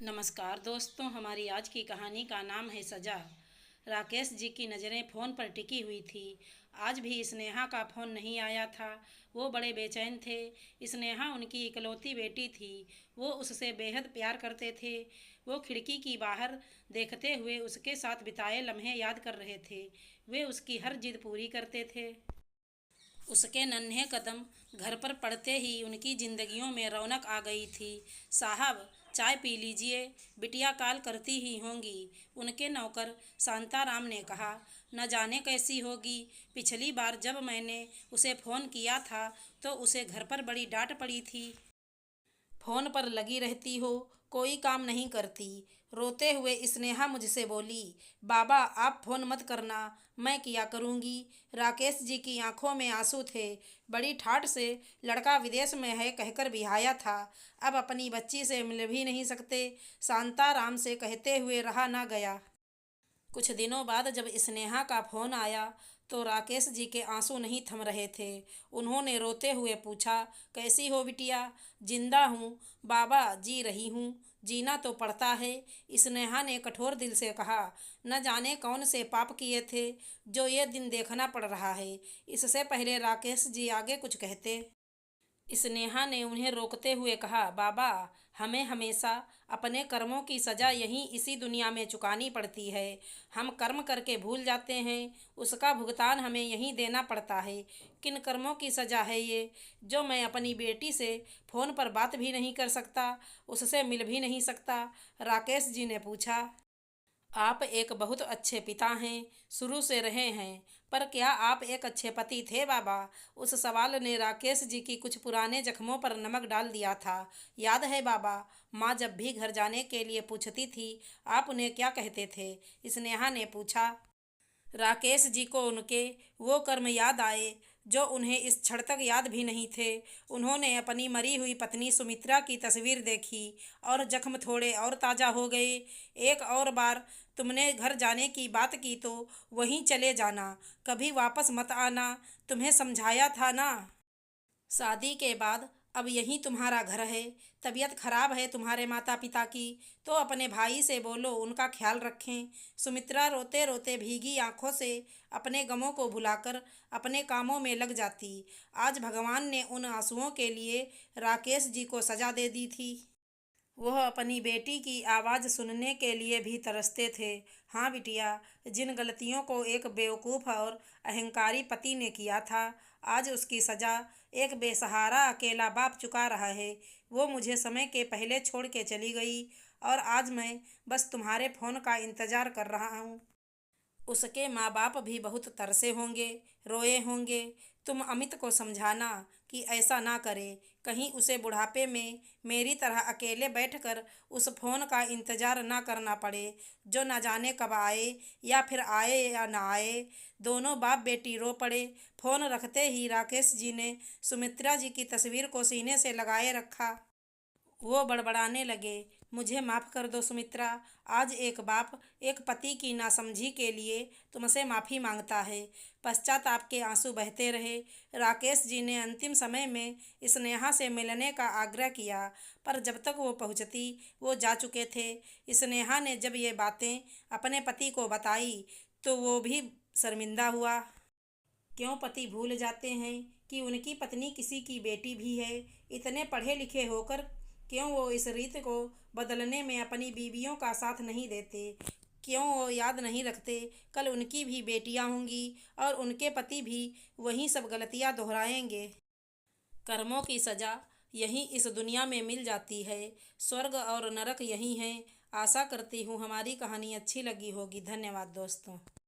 नमस्कार दोस्तों, हमारी आज की कहानी का नाम है सजा। राकेश जी की नज़रें फ़ोन पर टिकी हुई थी। आज भी स्नेहा का फ़ोन नहीं आया था। वो बड़े बेचैन थे। स्नेहा उनकी इकलौती बेटी थी। वो उससे बेहद प्यार करते थे। वो खिड़की की बाहर देखते हुए उसके साथ बिताए लम्हे याद कर रहे थे। वे उसकी हर जिद पूरी करते थे। उसके नन्हे कदम घर पर पड़ते ही उनकी जिंदगियों में रौनक आ गई थी। साहब, चाय पी लीजिए, बिटिया काल करती ही होंगी। उनके नौकर शांताराम ने कहा। न जाने कैसी होगी। पिछली बार जब मैंने उसे फ़ोन किया था तो उसे घर पर बड़ी डांट पड़ी थी। फ़ोन पर लगी रहती हो, कोई काम नहीं करती। रोते हुए स्नेहा मुझसे बोली, बाबा आप फ़ोन मत करना, मैं किया करूँगी। राकेश जी की आंखों में आंसू थे। बड़ी ठाठ से लड़का विदेश में है कहकर बिहाया था, अब अपनी बच्ची से मिल भी नहीं सकते। शांताराम से कहते हुए रहा ना गया। कुछ दिनों बाद जब स्नेहा का फ़ोन आया तो राकेश जी के आंसू नहीं थम रहे थे। उन्होंने रोते हुए पूछा, कैसी हो बिटिया? जिंदा हूँ बाबा, जी रही हूँ। जीना तो पड़ता है। स्नेहा ने कठोर दिल से कहा। न जाने कौन से पाप किए थे जो ये दिन देखना पड़ रहा है। इससे पहले राकेश जी आगे कुछ कहते, स्नेहा ने उन्हें रोकते हुए कहा, बाबा हमें हमेशा अपने कर्मों की सज़ा यहीं इसी दुनिया में चुकानी पड़ती है। हम कर्म करके भूल जाते हैं, उसका भुगतान हमें यहीं देना पड़ता है। किन कर्मों की सज़ा है ये, जो मैं अपनी बेटी से फ़ोन पर बात भी नहीं कर सकता, उससे मिल भी नहीं सकता? राकेश जी ने पूछा। आप एक बहुत अच्छे पिता हैं, शुरू से रहे हैं, पर क्या आप एक अच्छे पति थे बाबा? उस सवाल ने राकेश जी की कुछ पुराने जख्मों पर नमक डाल दिया था। याद है बाबा, माँ जब भी घर जाने के लिए पूछती थी, आप उन्हें क्या कहते थे? स्नेहा ने पूछा। राकेश जी को उनके वो कर्म याद आए जो उन्हें इस क्षण तक याद भी नहीं थे। उन्होंने अपनी मरी हुई पत्नी सुमित्रा की तस्वीर देखी और जख्म थोड़े और ताज़ा हो गए। एक और बार तुमने घर जाने की बात की तो वहीं चले जाना, कभी वापस मत आना, तुम्हें समझाया था ना। शादी के बाद अब यही तुम्हारा घर है। तबीयत खराब है तुम्हारे माता पिता की तो अपने भाई से बोलो, उनका ख्याल रखें। सुमित्रा रोते रोते भीगी आंखों से अपने गमों को भुलाकर अपने कामों में लग जाती। आज भगवान ने उन आंसुओं के लिए राकेश जी को सजा दे दी थी। वह अपनी बेटी की आवाज़ सुनने के लिए भी तरसते थे। हाँ बिटिया, जिन गलतियों को एक बेवकूफ़ और अहंकारी पति ने किया था, आज उसकी सज़ा एक बेसहारा अकेला बाप चुका रहा है। वो मुझे समय के पहले छोड़ के चली गई और आज मैं बस तुम्हारे फ़ोन का इंतज़ार कर रहा हूँ। उसके माँ बाप भी बहुत तरसे होंगे, रोए होंगे। तुम अमित को समझाना कि ऐसा ना करे, कहीं उसे बुढ़ापे में मेरी तरह अकेले बैठकर उस फ़ोन का इंतज़ार ना करना पड़े, जो न जाने कब आए या फिर आए या ना आए। दोनों बाप बेटी रो पड़े। फ़ोन रखते ही राकेश जी ने सुमित्रा जी की तस्वीर को सीने से लगाए रखा। वो बड़बड़ाने लगे, मुझे माफ़ कर दो सुमित्रा। आज एक बाप एक पति की नासमझी के लिए तुमसे माफ़ी मांगता है। पश्चाताप के आंसू बहते रहे। राकेश जी ने अंतिम समय में स्नेहा से मिलने का आग्रह किया, पर जब तक वो पहुंचती वो जा चुके थे। स्नेहा ने जब ये बातें अपने पति को बताई तो वो भी शर्मिंदा हुआ। क्यों पति भूल जाते हैं कि उनकी पत्नी किसी की बेटी भी है? इतने पढ़े लिखे होकर क्यों वो इस रीत को बदलने में अपनी बीवियों का साथ नहीं देते? क्यों वो याद नहीं रखते कल उनकी भी बेटियां होंगी और उनके पति भी वही सब गलतियां दोहराएंगे? कर्मों की सज़ा यहीं इस दुनिया में मिल जाती है। स्वर्ग और नरक यही हैं। आशा करती हूँ हमारी कहानी अच्छी लगी होगी। धन्यवाद दोस्तों।